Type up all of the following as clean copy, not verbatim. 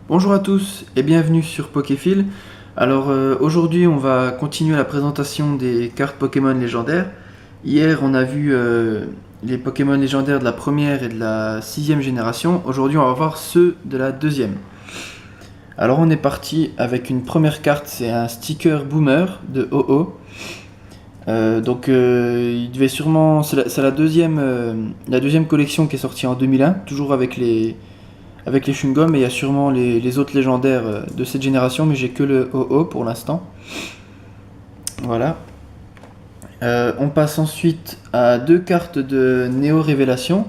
Bonjour à tous et bienvenue sur Pokéfil. Alors aujourd'hui on va continuer la présentation des cartes Pokémon légendaires. Hier on a vu les Pokémon légendaires de la première et de la sixième génération. Aujourd'hui on va voir ceux de la deuxième. Alors on est parti avec une première carte, c'est un sticker Boomer de OO. Il devait sûrement... C'est la deuxième collection qui est sortie en 2001, toujours avec les chewing-gums, et il y a sûrement les autres légendaires de cette génération, mais j'ai que le OO pour l'instant. Voilà. On passe ensuite à deux cartes de Néo Révélation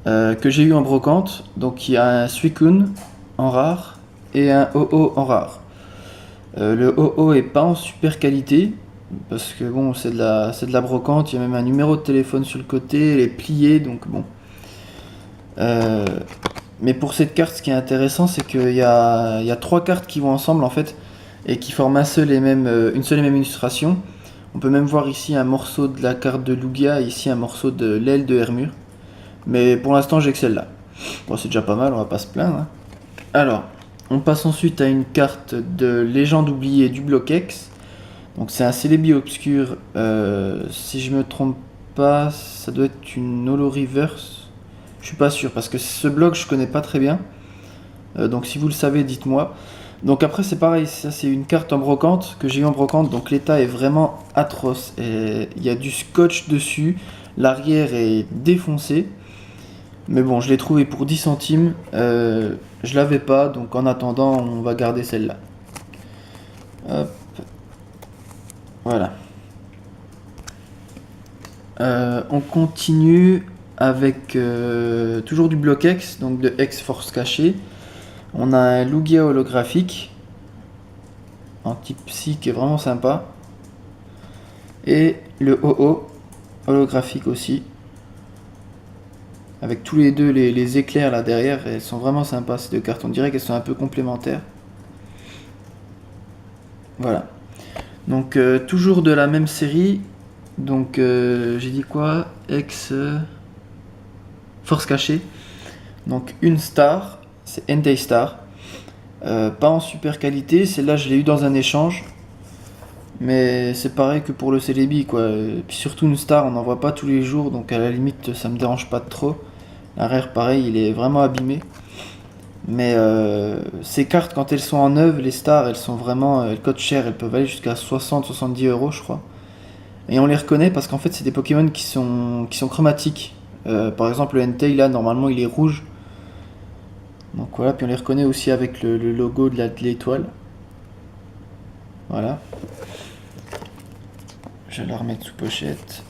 que j'ai eu en brocante. Donc il y a un Suicune en rare et un OO en rare. Le OO est pas en super qualité parce que bon, c'est de la brocante. Il y a même un numéro de téléphone sur le côté, elle est pliée, donc bon. Mais pour cette carte, ce qui est intéressant, c'est qu'il y a trois cartes qui vont ensemble en fait et qui forment une seule et même illustration. On peut même voir ici un morceau de la carte de Lugia et ici un morceau de l'aile de Hermure. Mais pour l'instant, j'ai que celle-là. Bon, c'est déjà pas mal, on va pas se plaindre. Hein. Alors, on passe ensuite à une carte de Légende oubliée du bloc X. Donc c'est un Celebi obscur. Si je me trompe pas, ça doit être une Holo Reverse. Je suis pas sûr parce que ce bloc je connais pas très bien. Donc si vous le savez, dites-moi. Donc après c'est pareil, ça c'est une carte en brocante que j'ai eu en brocante. Donc l'état est vraiment atroce. Il y a du scotch dessus. L'arrière est défoncé. Mais bon, je l'ai trouvé pour 10 centimes. Je l'avais pas, donc en attendant, on va garder celle-là. Hop. Voilà. On continue avec toujours du bloc X, donc de X Force cachée. On a un Lugia holographique en type Psy qui est vraiment sympa. Et le OO holographique aussi. Avec tous les deux les éclairs là derrière, elles sont vraiment sympas ces deux cartes. On dirait qu'elles sont un peu complémentaires. Voilà. Donc toujours de la même série. Donc j'ai dit quoi? X Force cachée. Donc une star, c'est Entei Star. Pas en super qualité, celle-là je l'ai eu dans un échange. Mais c'est pareil que pour le Celebi quoi. Et puis surtout une star, on n'en voit pas tous les jours, donc à la limite ça me dérange pas trop. L'arrière pareil, il est vraiment abîmé. Mais ces cartes quand elles sont en neuve, les stars, elles coûtent cher, elles peuvent aller jusqu'à 60-70 euros je crois. Et on les reconnaît parce qu'en fait c'est des Pokémon qui sont chromatiques. Par exemple le Entei là normalement il est rouge. Donc voilà, puis on les reconnaît aussi avec le logo de l'étoile. Voilà. Je vais la remettre sous pochette.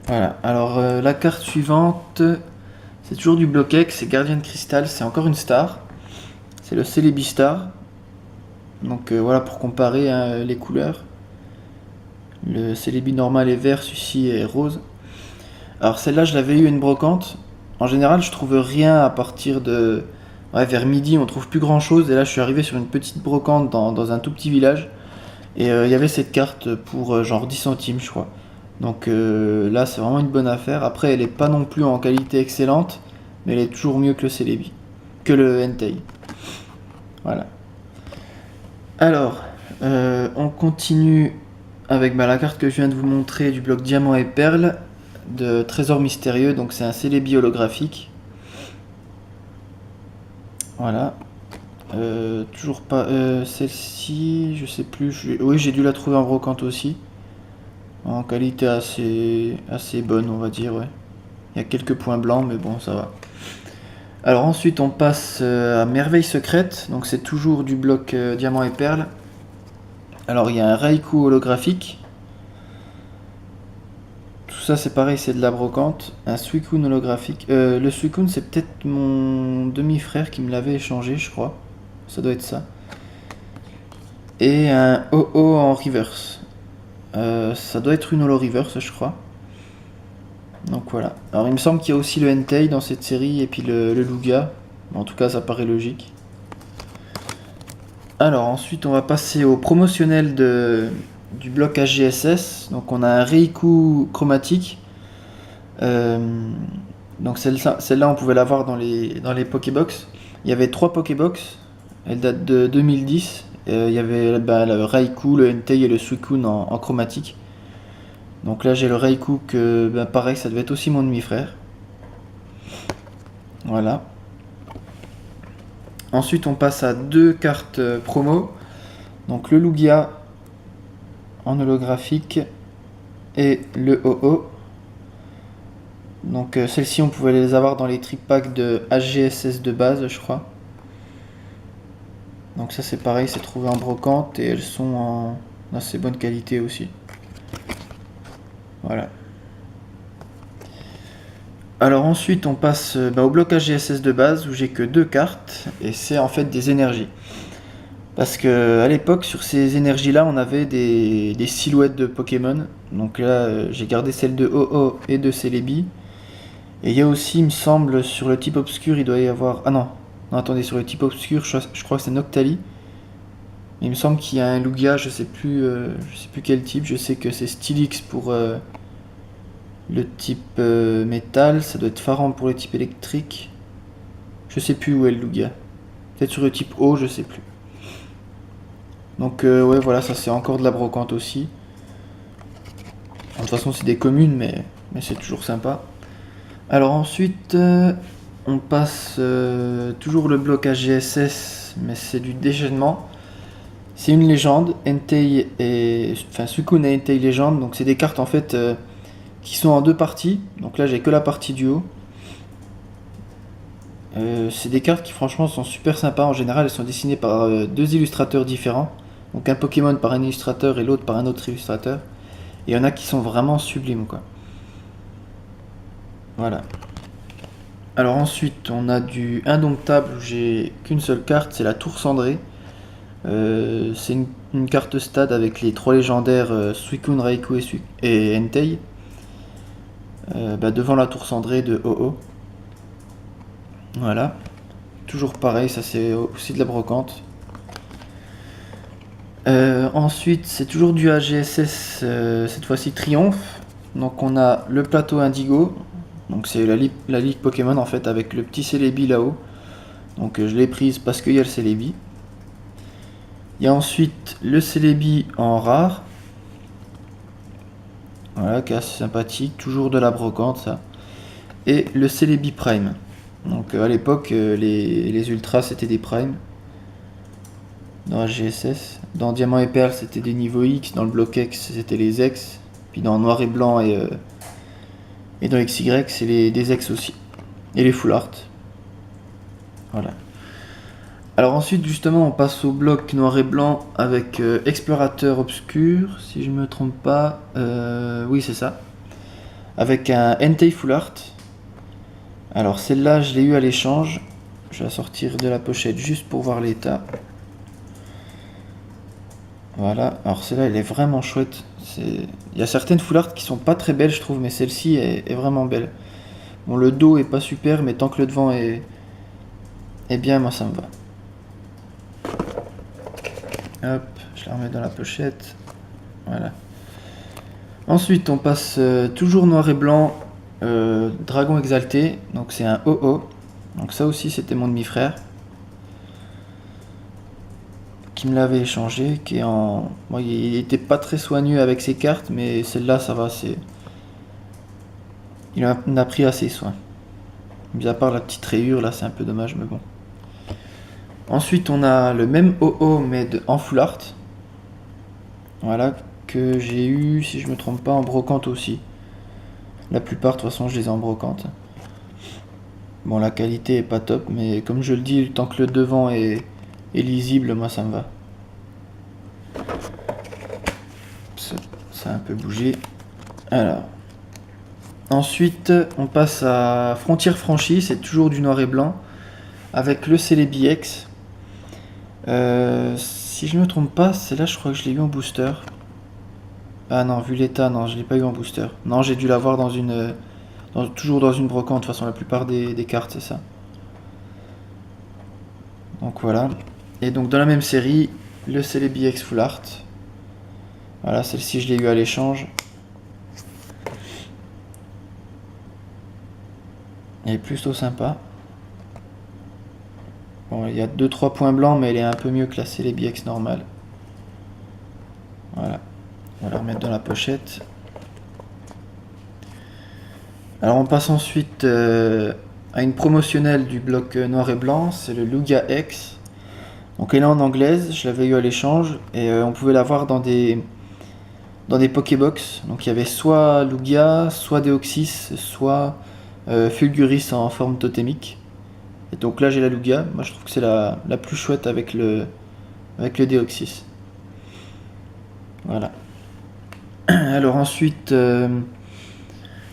Voilà, alors la carte suivante, c'est toujours du bloc X, c'est Gardien de Cristal, c'est encore une star. C'est le Celebi Star. Donc voilà pour comparer hein, les couleurs. Le Celebi normal est vert, celui-ci est rose. Alors celle-là je l'avais eu une brocante. En général je trouve rien à partir de... Ouais, vers midi on trouve plus grand chose. Et là je suis arrivé sur une petite brocante dans un tout petit village. Et il y avait cette carte pour genre 10 centimes je crois. Donc là c'est vraiment une bonne affaire. Après elle est pas non plus en qualité excellente. Mais elle est toujours mieux que le Celebi. Que le Entei. Voilà. Alors, on continue avec la carte que je viens de vous montrer du bloc Diamant et Perle de Trésor Mystérieux. Donc c'est un Celebi holographique. Voilà. Toujours pas... celle-ci, je sais plus. Oui, j'ai dû la trouver en brocante aussi. En qualité assez bonne, on va dire, ouais. Il y a quelques points blancs, mais bon, ça va. Alors ensuite, on passe à Merveille Secrète. Donc c'est toujours du bloc Diamant et Perle. Alors il y a un Raikou holographique. Tout ça c'est pareil, c'est de la brocante. Un Suicune holographique. Le Suicune c'est peut-être mon demi-frère qui me l'avait échangé, je crois. Ça doit être ça. Et un OO en reverse. Ça doit être une holo reverse, je crois. Donc voilà. Alors il me semble qu'il y a aussi le Entei dans cette série et puis le Lugia. En tout cas ça paraît logique. Alors ensuite on va passer au promotionnel du bloc HGSS. Donc on a un Raikou chromatique. Donc celle-là, on pouvait l'avoir dans les Pokébox. Il y avait 3 Pokébox. Elle date de 2010. Il y avait le Raikou, le Entei et le Suicune en chromatique. Donc là, j'ai le Raikou que, pareil, ça devait être aussi mon demi-frère. Voilà. Ensuite, on passe à 2 cartes promo. Donc le Lugia en holographique et le OO. Donc celles-ci, on pouvait les avoir dans les trip packs de HGSS de base, je crois. Donc ça c'est pareil, c'est trouvé en brocante et elles sont en assez bonne qualité aussi. Voilà. Alors ensuite on passe au bloc HGSS de base où j'ai que 2 cartes et c'est en fait des énergies. Parce que à l'époque sur ces énergies là on avait des silhouettes de Pokémon. Donc là j'ai gardé celle de OO et de Celebi. Et il y a aussi, il me semble, sur le type obscur, il doit y avoir... Ah non, non attendez, sur le type obscur, je crois que c'est Noctali. Il me semble qu'il y a un Lugia, je sais plus quel type. Je sais que c'est Stylix pour le type métal. Ça doit être Pharambe pour le type électrique. Je sais plus où est le Lugia. Peut-être sur le type eau, je sais plus. Donc ouais, voilà, ça c'est encore de la brocante aussi. De toute façon, c'est des communes, mais c'est toujours sympa. Alors ensuite, on passe toujours le bloc AGSS, mais c'est du déchaînement. C'est une légende, Entei et... Enfin, Suicune et Entei légende, donc c'est des cartes en fait qui sont en 2 parties. Donc là, j'ai que la partie du haut. C'est des cartes qui franchement sont super sympas. En général, elles sont dessinées par 2 illustrateurs différents. Donc un Pokémon par un illustrateur et l'autre par un autre illustrateur. Et il y en a qui sont vraiment sublimes, quoi. Voilà. Alors ensuite, on a du indomptable où j'ai qu'une seule carte, c'est la Tour Cendrée. C'est une carte stade avec les 3 légendaires Suicune, Raikou et Entei. Devant la Tour Cendrée de OO. Voilà. Toujours pareil, ça c'est aussi de la brocante. Ensuite, c'est toujours du AGSS, cette fois-ci Triomphe. Donc on a le plateau Indigo. Donc c'est la ligue Pokémon en fait avec le petit Celebi là-haut. Donc je l'ai prise parce qu'il y a le Celebi. Il y a ensuite le Celebi en rare. Voilà, qui est assez sympathique. Toujours de la brocante ça. Et le Celebi Prime. Donc à l'époque, les Ultras c'était des Primes. Dans HGSS. Dans Diamant et Perle c'était des niveaux X. Dans le bloc X c'était les X. Puis dans Noir et Blanc et dans XY c'est des X aussi. Et les Full Art. Voilà. Alors ensuite justement on passe au bloc noir et blanc avec Explorateur Obscur, si je me trompe pas. Oui c'est ça. Avec un Entei Full Art. Alors celle-là je l'ai eu à l'échange. Je vais la sortir de la pochette juste pour voir l'état. Voilà, alors celle-là elle est vraiment chouette. Il y a certaines Full Art qui sont pas très belles je trouve, mais celle-ci est vraiment belle. Bon le dos est pas super, mais tant que le devant est bien, moi ça me va. Hop, je la remets dans la pochette. Voilà. Ensuite, on passe toujours noir et blanc, Dragon Exalté. Donc c'est un OO. Donc ça aussi, c'était mon demi-frère qui me l'avait échangé. Qui est en... Bon, il était pas très soigneux avec ses cartes, mais celle-là, ça va. Il en a pris assez soin. Mis à part la petite rayure, là, c'est un peu dommage, mais bon. Ensuite, on a le même OO, mais en full art. Voilà, que j'ai eu, si je me trompe pas, en brocante aussi. La plupart, de toute façon, je les ai en brocante. Bon, la qualité est pas top, mais comme je le dis, tant que le devant est lisible, moi ça me va. Ça a un peu bougé. Alors. Ensuite, on passe à Frontière Franchie, c'est toujours du noir et blanc. Avec le Celebi X. Si je me trompe pas, celle-là, je crois que je l'ai eu en booster. Ah non, vu l'état, non, je l'ai pas eu en booster. Non, j'ai dû l'avoir toujours dans une brocante. De toute façon, la plupart des cartes, c'est ça. Donc voilà. Et donc dans la même série, le Celebi X Full Art. Voilà, celle-ci, je l'ai eu à l'échange. Elle est plutôt sympa. Bon, il y a 2-3 points blancs, mais elle est un peu mieux que la Celebi normale. Voilà. On va la remettre dans la pochette. Alors on passe ensuite à une promotionnelle du bloc noir et blanc, c'est le Lugia X. Donc elle est en anglaise, je l'avais eu à l'échange et on pouvait la voir dans des Pokébox. Donc il y avait soit Lugia, soit Deoxys, soit Fulguris en forme totémique. Et donc là j'ai la Lugia, moi je trouve que c'est la plus chouette avec le Deoxys. Voilà. Alors ensuite,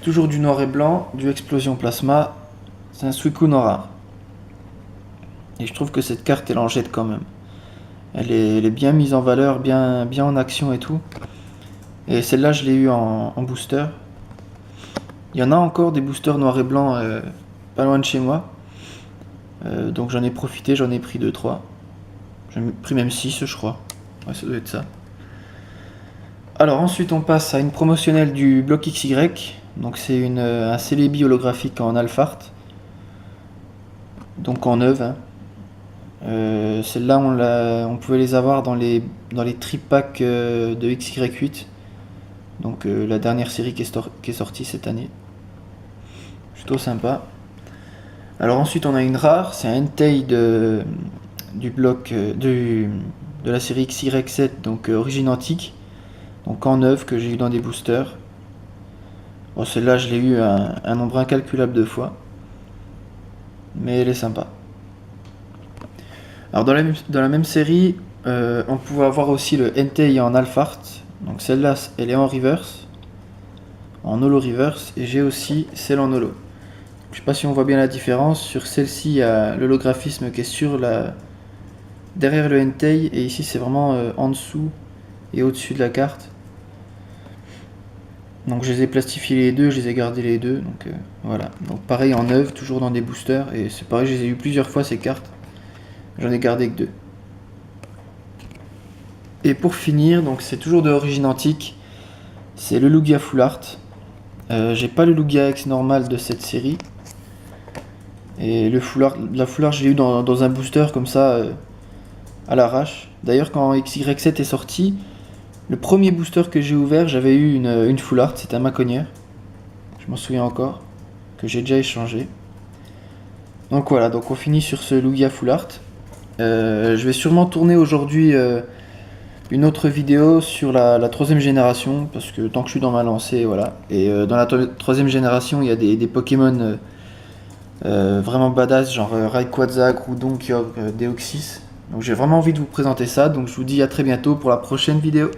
toujours du noir et blanc, du Explosion Plasma, c'est un Suicune rare. Et je trouve que cette carte elle en jette quand même. Elle est bien mise en valeur, bien en action et tout. Et celle-là je l'ai eu en booster. Il y en a encore des boosters noir et blanc pas loin de chez moi. Donc j'en ai profité, j'en ai pris 2-3. J'en ai pris même 6 je crois. Ouais, ça doit être ça. Alors ensuite on passe à une promotionnelle du bloc XY. Donc c'est un Celebi holographique en Alphart. Donc en neuve. Hein. Celle-là on pouvait les avoir dans les trip packs de XY8. Donc la dernière série qui est sortie cette année. Plutôt sympa. Alors ensuite on a une rare, c'est un Entei du bloc de la série XY7, donc origine antique. Donc en neuf que j'ai eu dans des boosters. Bon, celle-là je l'ai eu un nombre incalculable de fois. Mais elle est sympa. Alors dans la même série, on pouvait avoir aussi le Entei en Alphart. Donc celle-là elle est en reverse. En holo reverse. Et j'ai aussi celle en holo. Je sais pas si on voit bien la différence. Sur celle-ci, il y a l'holographisme qui est derrière le Entei. Et ici c'est vraiment en dessous et au-dessus de la carte. Donc je les ai plastifiés les deux, je les ai gardés les deux. Donc voilà. Donc pareil en neuf, toujours dans des boosters. Et c'est pareil, je les ai eu plusieurs fois ces cartes. J'en ai gardé que 2. Et pour finir, donc c'est toujours de origine antique. C'est le Lugia Full Art. J'ai pas le Lugia X normal de cette série. Et la Full Art, je l'ai eu dans un booster comme ça, à l'arrache. D'ailleurs, quand XY7 est sorti, le premier booster que j'ai ouvert, j'avais eu une Full Art, c'était un Maconnière. Je m'en souviens encore, que j'ai déjà échangé. Donc voilà, donc on finit sur ce Lugia Full Art. Je vais sûrement tourner aujourd'hui une autre vidéo sur la 3ème génération, parce que tant que je suis dans ma lancée, voilà. Et dans la 3ème génération, il y a des Pokémon vraiment badass, genre Rayquaza, Groudon, Kyogre, Deoxys. Donc j'ai vraiment envie de vous présenter ça, donc je vous dis à très bientôt pour la prochaine vidéo.